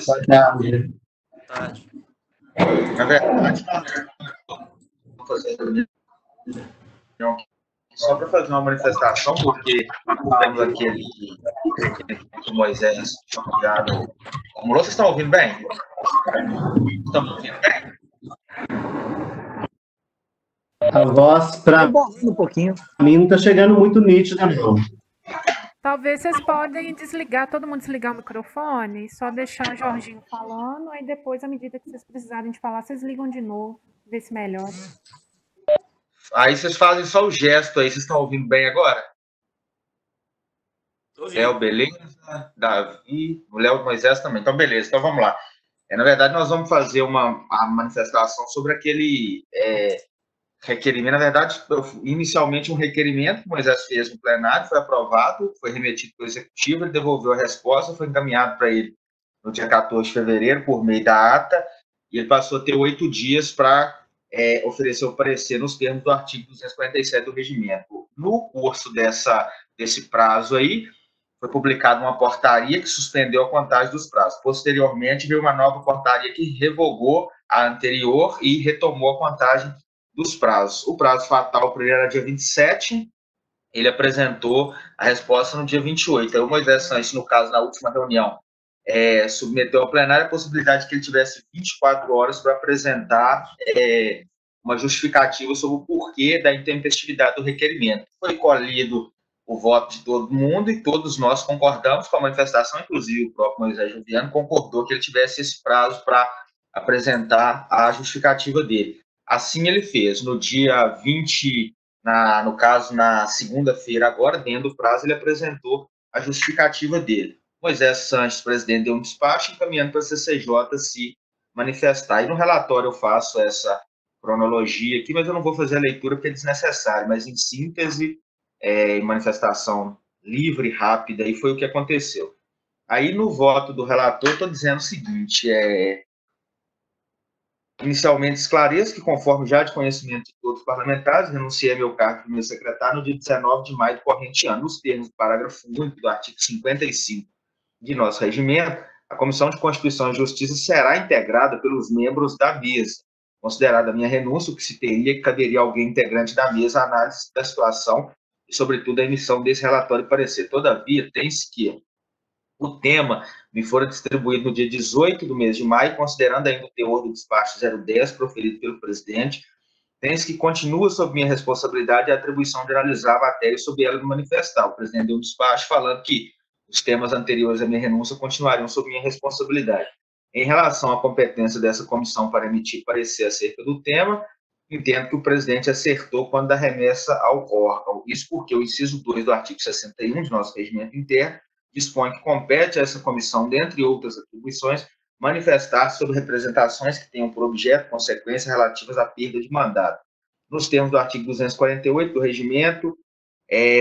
Boa tarde. Tarde. Na verdade, vou fazer só para fazer uma manifestação, porque falamos daquele que Moisés tinha enviado. Vocês estão ouvindo bem? Estão me ouvindo bem? A voz para um pouquinho. mim não está chegando muito nítida, não. Talvez vocês podem desligar, todo mundo desligar o microfone, só deixar o Jorginho falando, aí depois, à medida que vocês precisarem de falar, vocês ligam de novo, ver se melhora. Aí vocês fazem só o gesto aí, vocês estão ouvindo bem agora? Léo, beleza? Davi, o Léo Moisés também. Então, beleza. Então, vamos lá. Na verdade, nós vamos fazer uma manifestação sobre aquele requerimento. Na verdade, inicialmente um requerimento que Moisés fez no plenário, foi aprovado, foi remetido para o Executivo, ele devolveu a resposta, foi encaminhado para ele no dia 14 de fevereiro, por meio da ata, e ele passou a ter 8 dias para oferecer o parecer nos termos do artigo 247 do regimento. No curso desse prazo aí, foi publicada uma portaria que suspendeu a contagem dos prazos. Posteriormente, veio uma nova portaria que revogou a anterior e retomou a contagem dos prazos. O prazo fatal para ele era dia 27, ele apresentou a resposta no dia 28. Aí o Moisés Sanches, no caso, na última reunião, submeteu ao plenário a possibilidade que ele tivesse 24 horas para apresentar uma justificativa sobre o porquê da intempestividade do requerimento. Foi colhido o voto de todo mundo e todos nós concordamos com a manifestação, inclusive o próprio Moisés Juliano concordou que ele tivesse esse prazo para apresentar a justificativa dele. Assim ele fez. No dia 20, no caso, na segunda-feira agora, dentro do prazo, ele apresentou a justificativa dele. Moisés Sanches, presidente, deu um despacho encaminhando para a CCJ se manifestar. E no relatório eu faço essa cronologia aqui, mas eu não vou fazer a leitura porque é desnecessário, mas em síntese, em manifestação livre, rápida, e foi o que aconteceu. Aí, no voto do relator, estou dizendo o seguinte, inicialmente esclareço que, conforme já de conhecimento de todos os parlamentares, renunciei ao meu cargo de primeiro secretário no dia 19 de maio do corrente ano. Nos termos do parágrafo único do artigo 55 de nosso regimento, a Comissão de Constituição e Justiça será integrada pelos membros da mesa. Considerada a minha renúncia, o que se teria que caberia alguém integrante da mesa a análise da situação e, sobretudo, a emissão desse relatório e parecer. Todavia, tem-se que o tema me fora distribuído no dia 18 do mês de maio, considerando ainda o teor do despacho 010 proferido pelo presidente, tem-se que continua sob minha responsabilidade a atribuição de analisar a matéria e sob ela me manifestar. O presidente deu um despacho falando que os temas anteriores à minha renúncia continuariam sob minha responsabilidade. Em relação à competência dessa comissão para emitir parecer acerca do tema, entendo que o presidente acertou quando dá remessa ao órgão. Isso porque o inciso 2 do artigo 61 de nosso regimento interno dispõe que compete a essa comissão, dentre outras atribuições, manifestar sobre representações que tenham por objeto consequências relativas à perda de mandato. Nos termos do artigo 248 do regimento,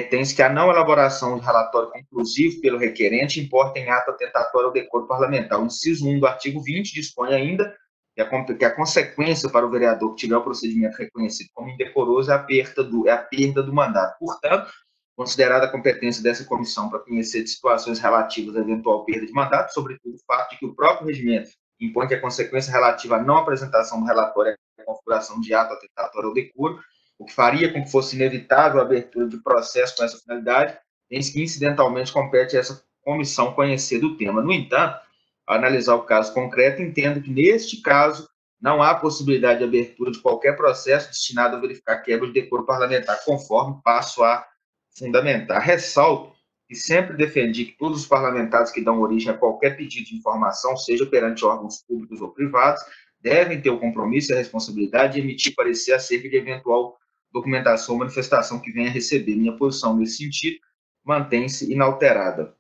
tem-se que a não elaboração de relatório conclusivo pelo requerente importa em ato atentatório ao decoro parlamentar. O inciso 1 do artigo 20 dispõe ainda que a consequência para o vereador que tiver o procedimento reconhecido como indecoroso é a perda do mandato. Portanto, considerada a competência dessa comissão para conhecer de situações relativas à eventual perda de mandato, sobretudo o fato de que o próprio regimento impõe que a consequência relativa à não apresentação do relatório é a configuração de ato atentatório ao decoro, o que faria com que fosse inevitável a abertura de processo com essa finalidade, desde que incidentalmente compete a essa comissão conhecer do tema. No entanto, ao analisar o caso concreto, entendo que, neste caso, não há possibilidade de abertura de qualquer processo destinado a verificar quebra de decoro parlamentar, conforme passo a fundamentar. Ressalto que sempre defendi que todos os parlamentares que dão origem a qualquer pedido de informação, seja perante órgãos públicos ou privados, devem ter o compromisso e a responsabilidade de emitir parecer acerca de eventual documentação ou manifestação que venha a receber. Minha posição nesse sentido mantém-se inalterada.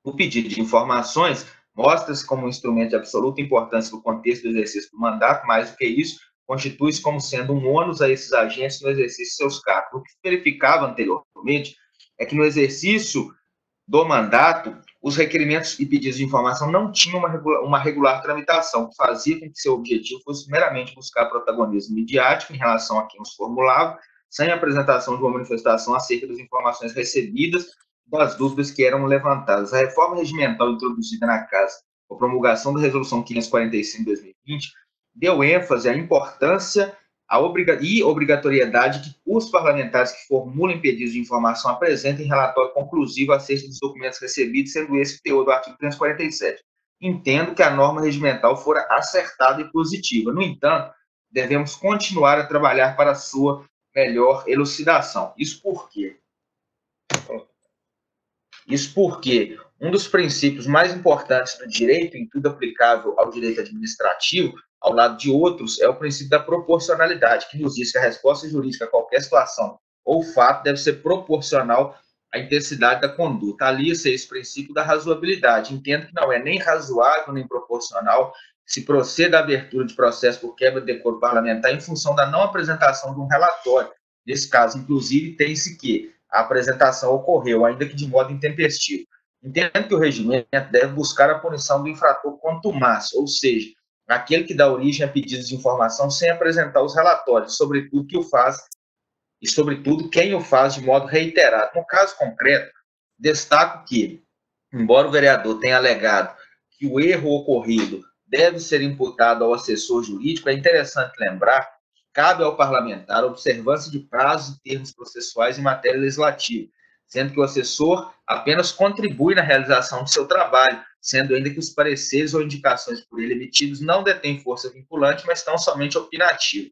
O pedido de informações mostra-se como um instrumento de absoluta importância no contexto do exercício do mandato, mais do que isso, constitui-se como sendo um ônus a esses agentes no exercício de seus cargos. O que se verificava anteriormente é que no exercício do mandato, os requerimentos e pedidos de informação não tinham uma regular tramitação, que fazia com que seu objetivo fosse meramente buscar protagonismo midiático em relação a quem os formulava, sem apresentação de uma manifestação acerca das informações recebidas, das dúvidas que eram levantadas. A reforma regimental introduzida na Casa a promulgação da Resolução 545 de 2020, deu ênfase à importância e obrigatoriedade que os parlamentares que formulem pedidos de informação apresentem relatório conclusivo acerca dos documentos recebidos, sendo esse o teor do artigo 347. Entendo que a norma regimental fora acertada e positiva. No entanto, devemos continuar a trabalhar para a sua melhor elucidação. Isso por quê? Isso porque um dos princípios mais importantes do direito, em tudo aplicável ao direito administrativo, ao lado de outros, é o princípio da proporcionalidade, que nos diz que a resposta jurídica a qualquer situação ou fato deve ser proporcional à intensidade da conduta. Alia-se esse princípio da razoabilidade. Entendo que não é nem razoável nem proporcional se proceda à abertura de processo por quebra de decoro parlamentar em função da não apresentação de um relatório. Nesse caso, inclusive, tem-se que a apresentação ocorreu, ainda que de modo intempestivo. Entendo que o regimento deve buscar a punição do infrator contumaz, ou seja, aquele que dá origem a pedidos de informação sem apresentar os relatórios, sobretudo que o faz e, sobretudo, quem o faz de modo reiterado. No caso concreto, destaco que, embora o vereador tenha alegado que o erro ocorrido deve ser imputado ao assessor jurídico, é interessante lembrar que cabe ao parlamentar a observância de prazos e termos processuais em matéria legislativa, sendo que o assessor apenas contribui na realização do seu trabalho, sendo ainda que os pareceres ou indicações por ele emitidos não detêm força vinculante, mas estão somente opinativos.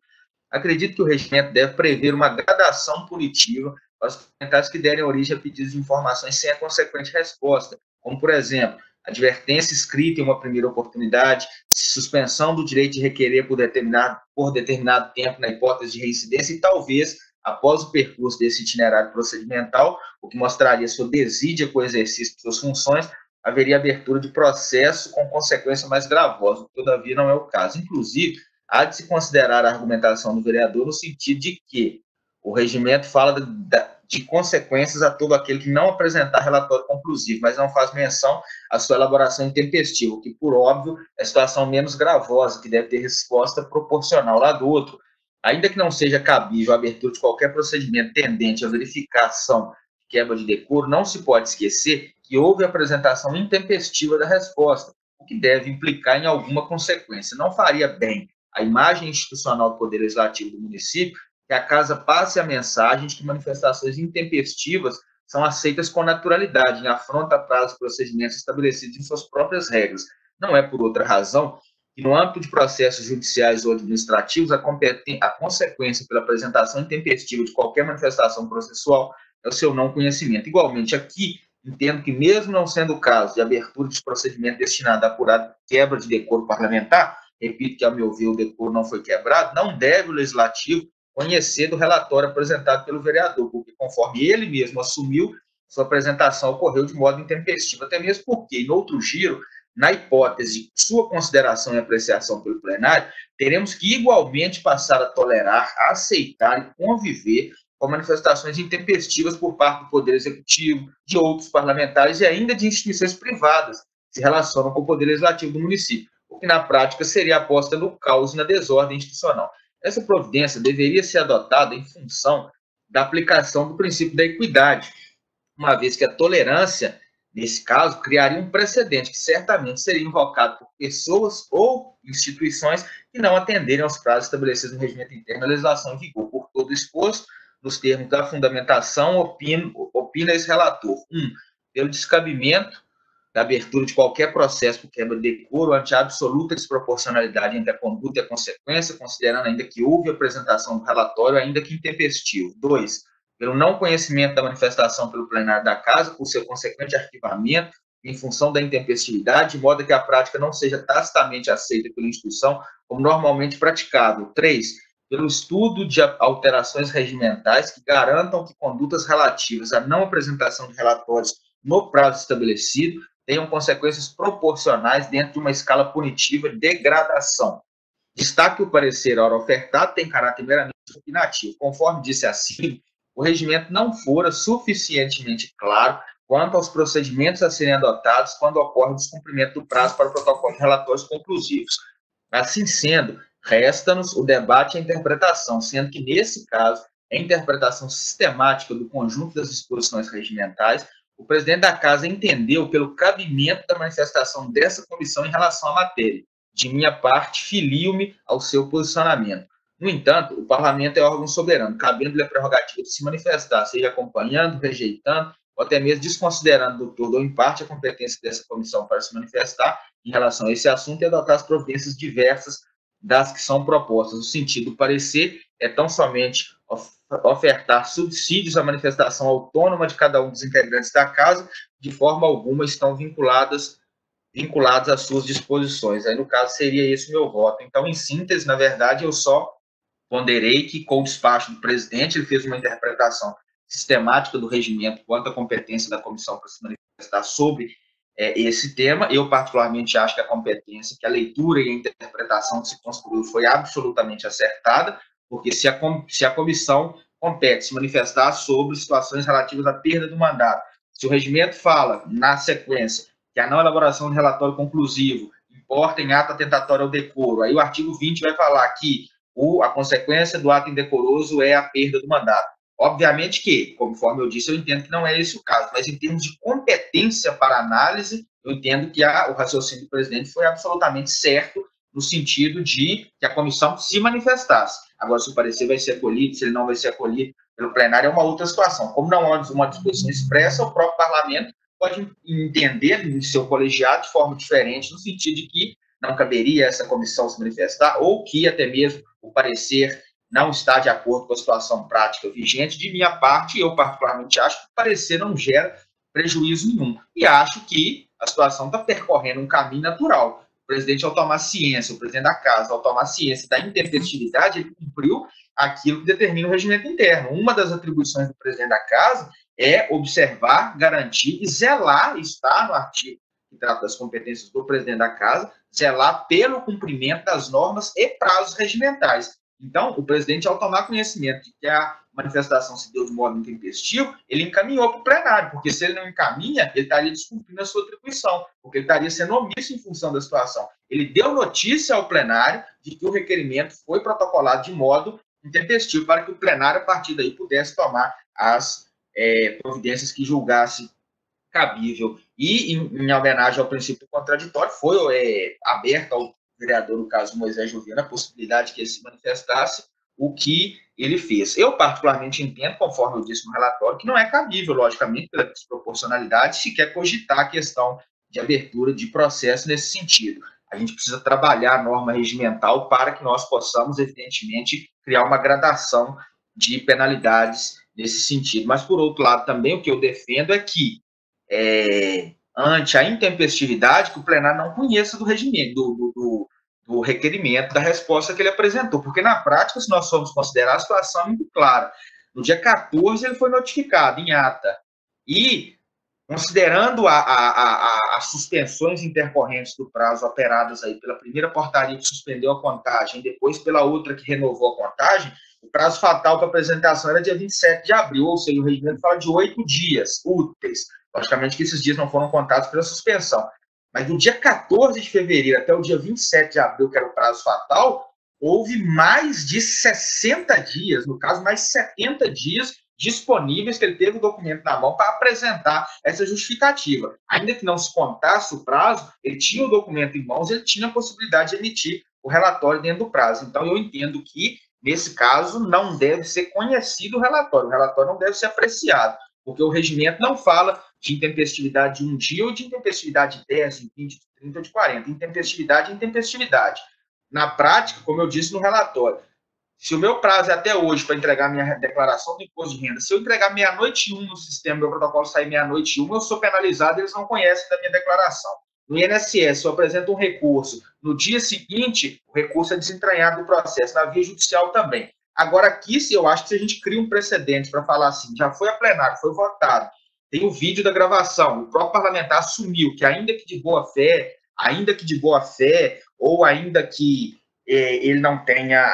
Acredito que o regimento deve prever uma gradação punitiva para os parlamentares que derem origem a pedidos de informações sem a consequente resposta, como, por exemplo, advertência escrita em uma primeira oportunidade, suspensão do direito de requerer por determinado tempo na hipótese de reincidência e talvez, após o percurso desse itinerário procedimental, o que mostraria sua desídia com o exercício de suas funções, haveria abertura de processo com consequência mais gravosa, todavia não é o caso. Inclusive, há de se considerar a argumentação do vereador no sentido de que o regimento fala de consequências a todo aquele que não apresentar relatório conclusivo, mas não faz menção à sua elaboração intempestiva, o que, por óbvio, é a situação menos gravosa, que deve ter resposta proporcional lá do outro. Ainda que não seja cabível a abertura de qualquer procedimento tendente à verificação de quebra de decoro, não se pode esquecer que houve apresentação intempestiva da resposta, o que deve implicar em alguma consequência. Não faria bem a imagem institucional do Poder Legislativo do município que a Casa passe a mensagem de que manifestações intempestivas são aceitas com naturalidade, em afronta a prazos e procedimentos estabelecidos em suas próprias regras. Não é por outra razão que, no âmbito de processos judiciais ou administrativos, a consequência pela apresentação intempestiva de qualquer manifestação processual é o seu não conhecimento. Igualmente, aqui, entendo que, mesmo não sendo o caso de abertura de procedimento destinado a apurar quebra de decoro parlamentar, repito que, ao meu ver, o decoro não foi quebrado, não deve o Legislativo conhecer do relatório apresentado pelo vereador, porque, conforme ele mesmo assumiu, sua apresentação ocorreu de modo intempestivo, até mesmo porque, em outro giro, na hipótese de sua consideração e apreciação pelo plenário, teremos que igualmente passar a tolerar, a aceitar e conviver com manifestações intempestivas por parte do Poder Executivo, de outros parlamentares e ainda de instituições privadas que se relacionam com o Poder Legislativo do município, o que na prática seria a aposta no caos e na desordem institucional. Essa providência deveria ser adotada em função da aplicação do princípio da equidade, uma vez que a tolerância, nesse caso, criaria um precedente que certamente seria invocado por pessoas ou instituições que não atenderem aos prazos estabelecidos no regimento interno da legislação em vigor. Por todo exposto, nos termos da fundamentação, opina esse relator. Pelo descabimento da abertura de qualquer processo por quebra de decoro ante a absoluta desproporcionalidade entre a conduta e a consequência, considerando ainda que houve apresentação do relatório, ainda que intempestivo. 2. Pelo não conhecimento da manifestação pelo plenário da Casa, por seu consequente arquivamento, em função da intempestividade, de modo que a prática não seja tacitamente aceita pela instituição como normalmente praticável. 3. Pelo estudo de alterações regimentais que garantam que condutas relativas à não apresentação de relatórios no prazo estabelecido tenham consequências proporcionais dentro de uma escala punitiva de degradação. Destaque que o parecer ora ofertado tem caráter meramente opinativo. Conforme disse acima, o regimento não fora suficientemente claro quanto aos procedimentos a serem adotados quando ocorre o descumprimento do prazo para o protocolo de relatórios conclusivos. Assim sendo, resta-nos o debate e a interpretação, sendo que, nesse caso, a interpretação sistemática do conjunto das disposições regimentais o presidente da Casa entendeu pelo cabimento da manifestação dessa comissão em relação à matéria. De minha parte, filio-me ao seu posicionamento. No entanto, o parlamento é órgão soberano, cabendo-lhe a prerrogativa de se manifestar, seja acompanhando, rejeitando, ou até mesmo desconsiderando do todo ou em parte a competência dessa comissão para se manifestar em relação a esse assunto e adotar as providências diversas das que são propostas. O sentido do parecer é tão somente ofertar subsídios à manifestação autônoma de cada um dos integrantes da Casa, de forma alguma estão vinculados às suas disposições. Aí, no caso, seria esse o meu voto. Então, em síntese, na verdade, eu só ponderei que, com o despacho do presidente, ele fez uma interpretação sistemática do regimento quanto à competência da comissão para se manifestar sobre esse tema. Eu, particularmente, acho que a competência, que a leitura e a interpretação que se construiu foi absolutamente acertada, porque se a comissão compete se manifestar sobre situações relativas à perda do mandato, se o regimento fala, na sequência, que a não elaboração de relatório conclusivo importa em ato atentatório ao decoro, aí o artigo 20 vai falar que a consequência do ato indecoroso é a perda do mandato. Obviamente que, conforme eu disse, eu entendo que não é esse o caso, mas em termos de competência para análise, eu entendo que o raciocínio do presidente foi absolutamente certo, no sentido de que a comissão se manifestasse. Agora, se o parecer vai ser acolhido, se ele não vai ser acolhido pelo plenário, é uma outra situação. Como não há uma disposição expressa, o próprio parlamento pode entender em seu colegiado de forma diferente, no sentido de que não caberia essa comissão se manifestar, ou que até mesmo o parecer não está de acordo com a situação prática vigente. De minha parte, eu particularmente acho que o parecer não gera prejuízo nenhum. E acho que a situação está percorrendo um caminho natural. O presidente, ao tomar ciência, o presidente da Casa, ao tomar ciência da intempestividade, ele cumpriu aquilo que determina o regimento interno. Uma das atribuições do presidente da Casa é observar, garantir e zelar, está no artigo que trata das competências do presidente da Casa, zelar pelo cumprimento das normas e prazos regimentais. Então, o presidente, ao tomar conhecimento de que a manifestação se deu de modo intempestivo, ele encaminhou para o plenário, porque se ele não encaminha, ele estaria descumprindo a sua atribuição, porque ele estaria sendo omisso em função da situação. Ele deu notícia ao plenário de que o requerimento foi protocolado de modo intempestivo, para que o plenário, a partir daí, pudesse tomar as providências que julgasse cabível. E, em homenagem ao princípio contraditório, foi aberto ao vereador, no caso Moisés Juvena, a possibilidade que ele se manifestasse, o que ele fez. Eu, particularmente, entendo, conforme eu disse no relatório, que não é cabível, logicamente, pela desproporcionalidade, se quer cogitar a questão de abertura de processo nesse sentido. A gente precisa trabalhar a norma regimental para que nós possamos, evidentemente, criar uma gradação de penalidades nesse sentido. Mas, por outro lado, também o que eu defendo é que, ante a intempestividade, que o plenário não conheça do regimento, do requerimento, da resposta que ele apresentou, porque na prática, se nós formos considerar, a situação é muito clara. No dia 14, ele foi notificado em ata, e considerando as suspensões intercorrentes do prazo operadas aí pela primeira portaria que suspendeu a contagem, depois pela outra que renovou a contagem, o prazo fatal para apresentação era dia 27 de abril, ou seja, o regimento fala de 8 dias úteis. Logicamente que esses dias não foram contados pela suspensão. Mas do dia 14 de fevereiro até o dia 27 de abril, que era o prazo fatal, houve mais de 60 dias, no caso, mais 70 dias disponíveis que ele teve o documento na mão para apresentar essa justificativa. Ainda que não se contasse o prazo, ele tinha o documento em mãos, ele tinha a possibilidade de emitir o relatório dentro do prazo. Então, eu entendo que, nesse caso, não deve ser conhecido o relatório não deve ser apreciado, porque o regimento não fala de intempestividade de um dia ou de intempestividade de 10, de 20, de 30 ou de 40. Intempestividade é intempestividade. Na prática, como eu disse no relatório, se o meu prazo é até hoje para entregar minha declaração do imposto de renda, se eu entregar meia-noite e 1 no sistema, meu protocolo sair meia-noite e 1, eu sou penalizado, eles não conhecem da minha declaração. No INSS, se eu apresento um recurso, no dia seguinte, o recurso é desentranhado do processo, na via judicial também. Agora, aqui, eu acho que se a gente cria um precedente para falar assim, já foi a plenário, foi votado, tem o vídeo da gravação, o próprio parlamentar assumiu que, ainda que de boa fé, ou ainda que ele não tenha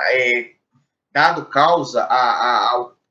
dado causa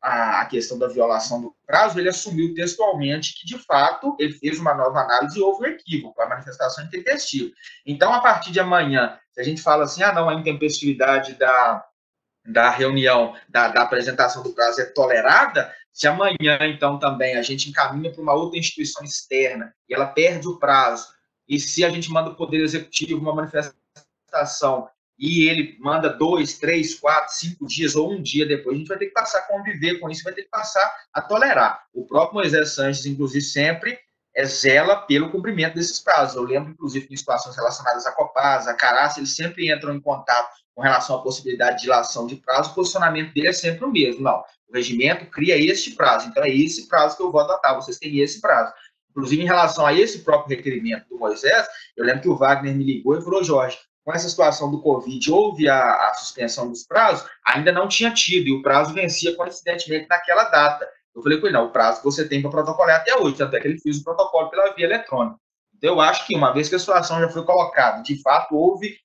à questão da violação do prazo, ele assumiu textualmente que, de fato, ele fez uma nova análise e houve um equívoco, a manifestação intempestiva. Então, a partir de amanhã, se a gente fala assim, não, a intempestividade da reunião, da apresentação do prazo é tolerada, Se amanhã, então, também a gente encaminha para uma outra instituição externa e ela perde o prazo, e se a gente manda o Poder Executivo uma manifestação e ele manda 2, 3, 4, 5 dias ou um dia depois, a gente vai ter que passar a conviver com isso, vai ter que passar a tolerar. O próprio Moisés Sanches, inclusive, sempre zela pelo cumprimento desses prazos. Eu lembro, inclusive, que em situações relacionadas à Copasa, a Caraça, eles sempre entram em contato com relação à possibilidade de dilação de prazo, o posicionamento dele é sempre o mesmo. Não, o regimento cria este prazo, então é esse prazo que eu vou adotar, vocês têm esse prazo. Inclusive, em relação a esse próprio requerimento do Moisés, eu lembro que o Wagner me ligou e falou, Jorge, com essa situação do Covid, houve a suspensão dos prazos, ainda não tinha tido, e o prazo vencia coincidentemente naquela data. Eu falei com ele, não, o prazo que você tem para protocolar é até hoje, até que ele fez o protocolo pela via eletrônica. Então, eu acho que, uma vez que a situação já foi colocada, de fato, houve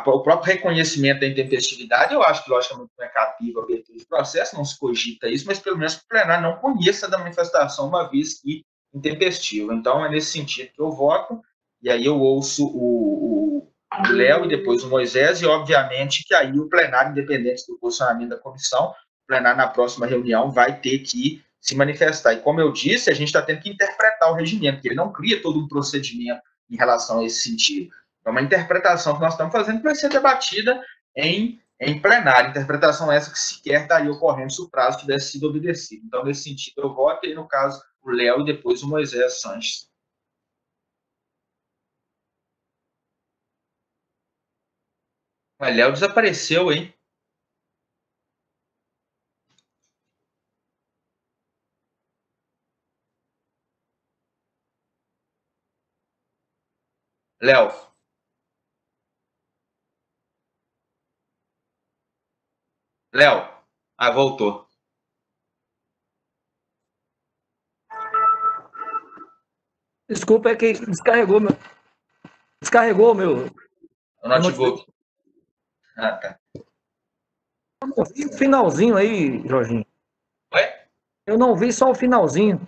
o próprio reconhecimento da intempestividade. Eu acho que, logicamente, não é cabível a abertura de processo, não se cogita isso, mas pelo menos que o plenário não conheça da manifestação, uma vez que intempestiva. Então, é nesse sentido que eu voto, e aí eu ouço o Léo e depois o Moisés, e obviamente que aí o plenário, independente do posicionamento da comissão, o plenário na próxima reunião vai ter que se manifestar. E como eu disse, a gente está tendo que interpretar o regimento, porque ele não cria todo um procedimento em relação a esse sentido. É uma interpretação que nós estamos fazendo que vai ser debatida em plenário. Interpretação essa que sequer estaria ocorrendo se o prazo tivesse sido obedecido. Então, nesse sentido, eu voto, e no caso, o Léo e depois o Moisés Sanches. O Léo desapareceu, hein? Léo. Léo. Ah, voltou. Desculpa, é que descarregou meu O notebook. Ah, tá. E o finalzinho aí, Jorginho. Oi? Eu não vi só o finalzinho.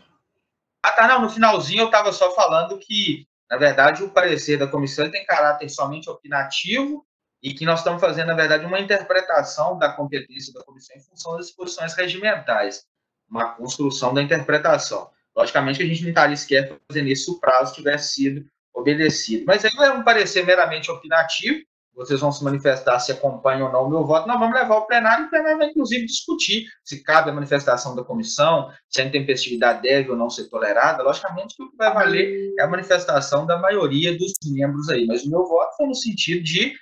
Ah, tá, não. No finalzinho eu estava só falando que, na verdade, o parecer da comissão tem caráter somente opinativo e que nós estamos fazendo, na verdade, uma interpretação da competência da comissão em função das disposições regimentais, uma construção da interpretação. Logicamente que a gente não estaria sequer fazendo isso se o prazo tivesse sido obedecido. Mas aí é um parecer meramente opinativo, vocês vão se manifestar se acompanham ou não o meu voto, nós vamos levar ao plenário, e o plenário vai, inclusive, discutir se cabe a manifestação da comissão, se a intempestividade deve ou não ser tolerada. Logicamente que o que vai valer é a manifestação da maioria dos membros aí, mas o meu voto foi no sentido de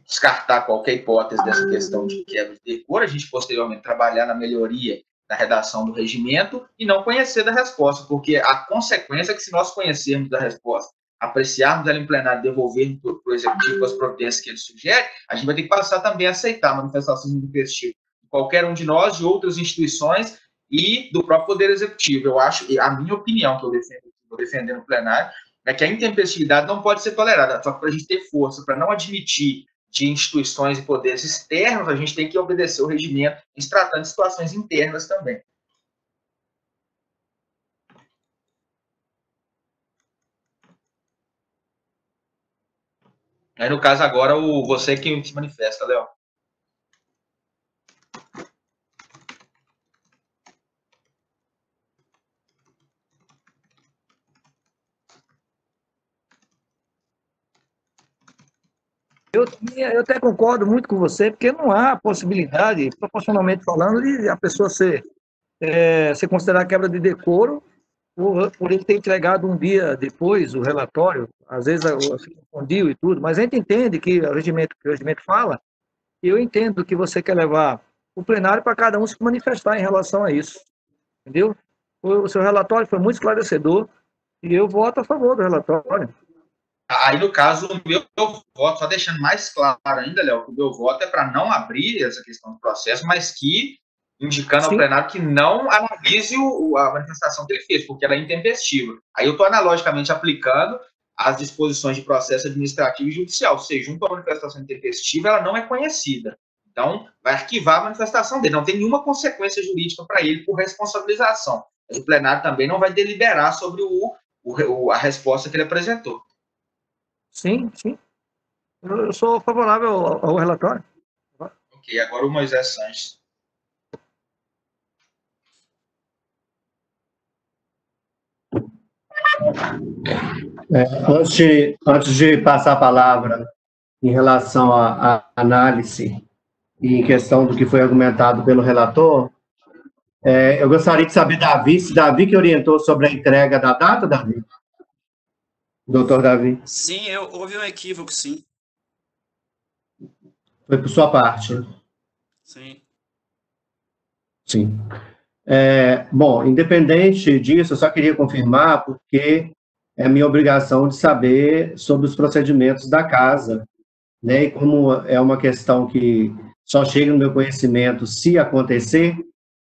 descartar qualquer hipótese dessa questão de quebra de decoro, a gente posteriormente trabalhar na melhoria da redação do regimento e não conhecer da resposta, porque a consequência é que, se nós conhecermos da resposta, apreciarmos ela em plenário, devolvermos para o executivo as providências que ele sugere, a gente vai ter que passar também a aceitar a manifestação intempestiva de qualquer um de nós, de outras instituições e do próprio Poder Executivo. Eu acho, a minha opinião, que eu vou defender no plenário, é que a intempestividade não pode ser tolerada, só que para a gente ter força, para não admitir de instituições e poderes externos, a gente tem que obedecer o regimento em se tratando de situações internas também. Aí, no caso, agora, você que se manifesta, Léo. Eu até concordo muito com você, porque não há possibilidade, proporcionalmente falando, de a pessoa ser considerada quebra de decoro por ele ter entregado um dia depois o relatório, às vezes se confundiu e tudo, mas a gente entende que o regimento fala, e eu entendo que você quer levar o plenário para cada um se manifestar em relação a isso, entendeu? O seu relatório foi muito esclarecedor, e eu voto a favor do relatório. Aí, no caso, o meu voto, só deixando mais claro ainda, Léo, que o meu voto é para não abrir essa questão do processo, mas que, indicando ao plenário que não analise a manifestação que ele fez, porque ela é intempestiva. Aí eu estou analogicamente aplicando as disposições de processo administrativo e judicial, ou seja, junto à manifestação intempestiva, ela não é conhecida. Então, vai arquivar a manifestação dele, não tem nenhuma consequência jurídica para ele por responsabilização. Mas o plenário também não vai deliberar sobre a resposta que ele apresentou. Sim, sim. Eu sou favorável ao relatório. Ok, agora o Moisés Sanches. Antes de passar a palavra em relação à análise e em questão do que foi argumentado pelo relator, eu gostaria de saber, Davi, se Davi que orientou sobre a entrega da data, Davi? Doutor Davi? Sim, houve um equívoco, sim. Foi por sua parte. Sim. Sim. Bom, independente disso, eu só queria confirmar, porque é minha obrigação de saber sobre os procedimentos da casa, né? E como é uma questão que só chega no meu conhecimento se acontecer,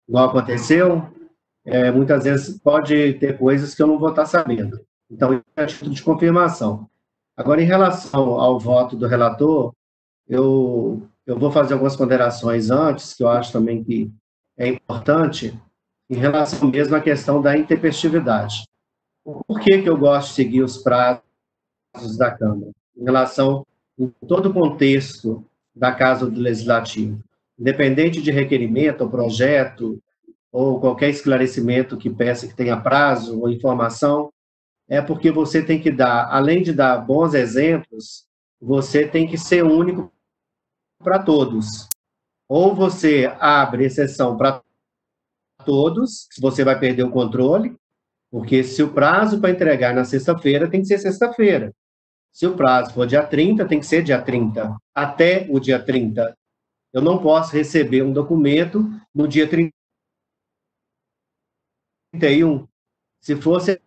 igual aconteceu, muitas vezes pode ter coisas que eu não vou estar sabendo. Então, é a título de confirmação. Agora, em relação ao voto do relator, eu vou fazer algumas ponderações antes, que eu acho também que é importante, em relação mesmo à questão da intempestividade. Por que eu gosto de seguir os prazos da Câmara? Em relação em todo o contexto da Casa do Legislativo. Independente de requerimento ou projeto, ou qualquer esclarecimento que peça que tenha prazo ou informação, é porque você tem que dar, além de dar bons exemplos, você tem que ser único para todos. Ou você abre exceção para todos, você vai perder o controle, porque se o prazo para entregar na sexta-feira, tem que ser sexta-feira. Se o prazo for dia 30, tem que ser dia 30. Até o dia 30. Eu não posso receber um documento no dia 31. Se fosse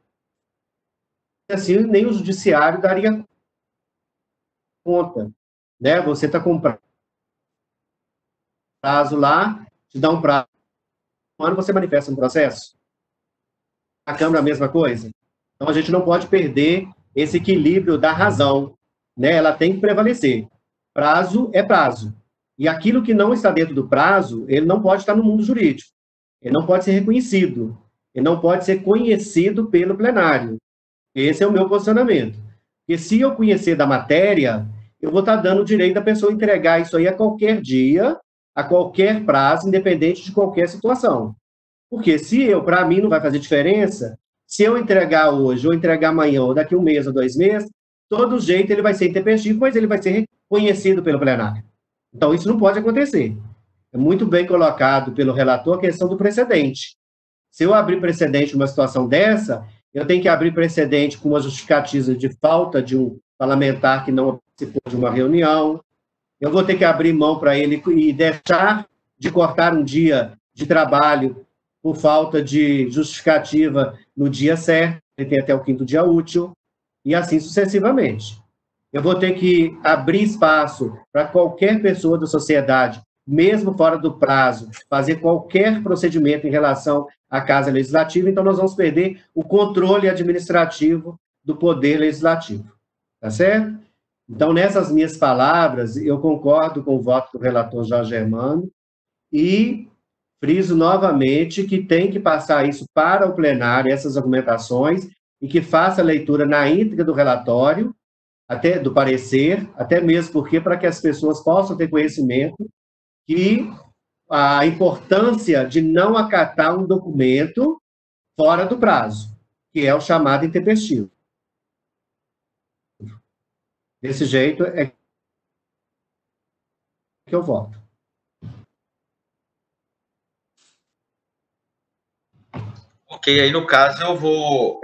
assim, nem o judiciário daria conta. Né? Você está com prazo lá, te dá um prazo, um ano você manifesta um processo. A Câmara, a mesma coisa. Então, a gente não pode perder esse equilíbrio da razão. Né? Ela tem que prevalecer. Prazo é prazo. E aquilo que não está dentro do prazo, ele não pode estar no mundo jurídico. Ele não pode ser reconhecido. Ele não pode ser conhecido pelo plenário. Esse é o meu posicionamento. Porque se eu conhecer da matéria, eu vou estar dando o direito da pessoa entregar isso aí a qualquer dia, a qualquer prazo, independente de qualquer situação. Porque para mim não vai fazer diferença, se eu entregar hoje, ou entregar amanhã, ou daqui 1 mês ou 2 meses, todo jeito ele vai ser intempestivo, mas ele vai ser reconhecido pelo plenário. Então, isso não pode acontecer. É muito bem colocado pelo relator a questão do precedente. Se eu abrir precedente numa situação dessa, eu tenho que abrir precedente com uma justificativa de falta de um parlamentar que não participou de uma reunião, eu vou ter que abrir mão para ele e deixar de cortar um dia de trabalho por falta de justificativa no dia certo, ele tem até o 5º dia útil, e assim sucessivamente. Eu vou ter que abrir espaço para qualquer pessoa da sociedade, mesmo fora do prazo, fazer qualquer procedimento em relação à Casa Legislativa, então nós vamos perder o controle administrativo do Poder Legislativo. Tá certo? Então, nessas minhas palavras, eu concordo com o voto do relator Jorge Germano e friso novamente que tem que passar isso para o plenário, essas argumentações, e que faça a leitura na íntegra do relatório, até do parecer, até mesmo porque para que as pessoas possam ter conhecimento que a importância de não acatar um documento fora do prazo, que é o chamado intempestivo. Desse jeito é que eu voto. Ok, aí no caso eu vou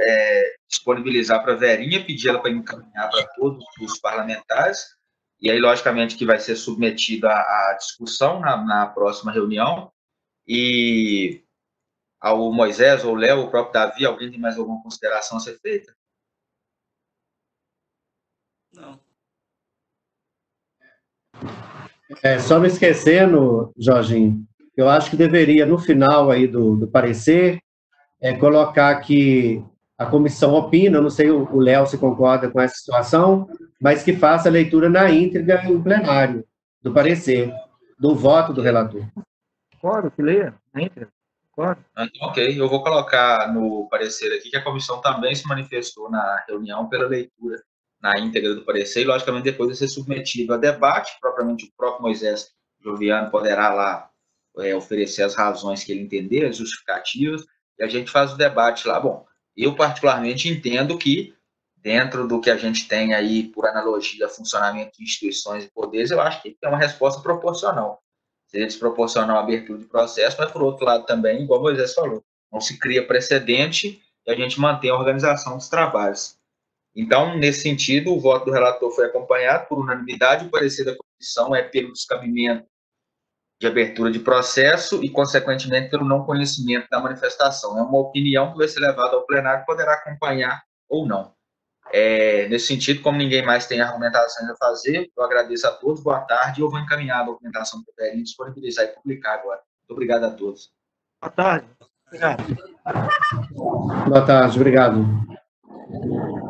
disponibilizar para a Verinha, pedir ela para encaminhar para todos os parlamentares, e aí logicamente que vai ser submetido à discussão na próxima reunião, e ao Moisés, ou Léo, o próprio Davi, alguém tem mais alguma consideração a ser feita? Não. Só não esquecendo, Jorginho, eu acho que deveria, no final aí do parecer, colocar que a comissão opina, não sei o Léo se concorda com essa situação, mas que faça a leitura na íntegra em plenário do parecer, do voto do relator. Concordo, que leia na íntegra. Concordo. Ok, eu vou colocar no parecer aqui que a comissão também se manifestou na reunião pela leitura na íntegra do parecer, e logicamente depois vai ser submetido a debate, propriamente o próprio Moisés Joviano poderá lá oferecer as razões que ele entender, as justificativas, e a gente faz o debate lá. Bom, Eu, particularmente, entendo que, dentro do que a gente tem aí, por analogia, funcionamento de instituições e poderes, eu acho que é uma resposta proporcional. Seria desproporcional a abertura de processo, mas, por outro lado, também, igual o Moisés falou, não se cria precedente e a gente mantém a organização dos trabalhos. Então, nesse sentido, o voto do relator foi acompanhado por unanimidade, o parecer da comissão é pelo descabimento de abertura de processo e, consequentemente, pelo não conhecimento da manifestação. É uma opinião que vai ser levada ao plenário, poderá acompanhar ou não. Nesse sentido, como ninguém mais tem argumentações a fazer, eu agradeço a todos, boa tarde, e eu vou encaminhar a documentação para o PL, disponibilizar e publicar agora. Muito obrigado a todos. Boa tarde. Obrigado. Boa tarde, obrigado.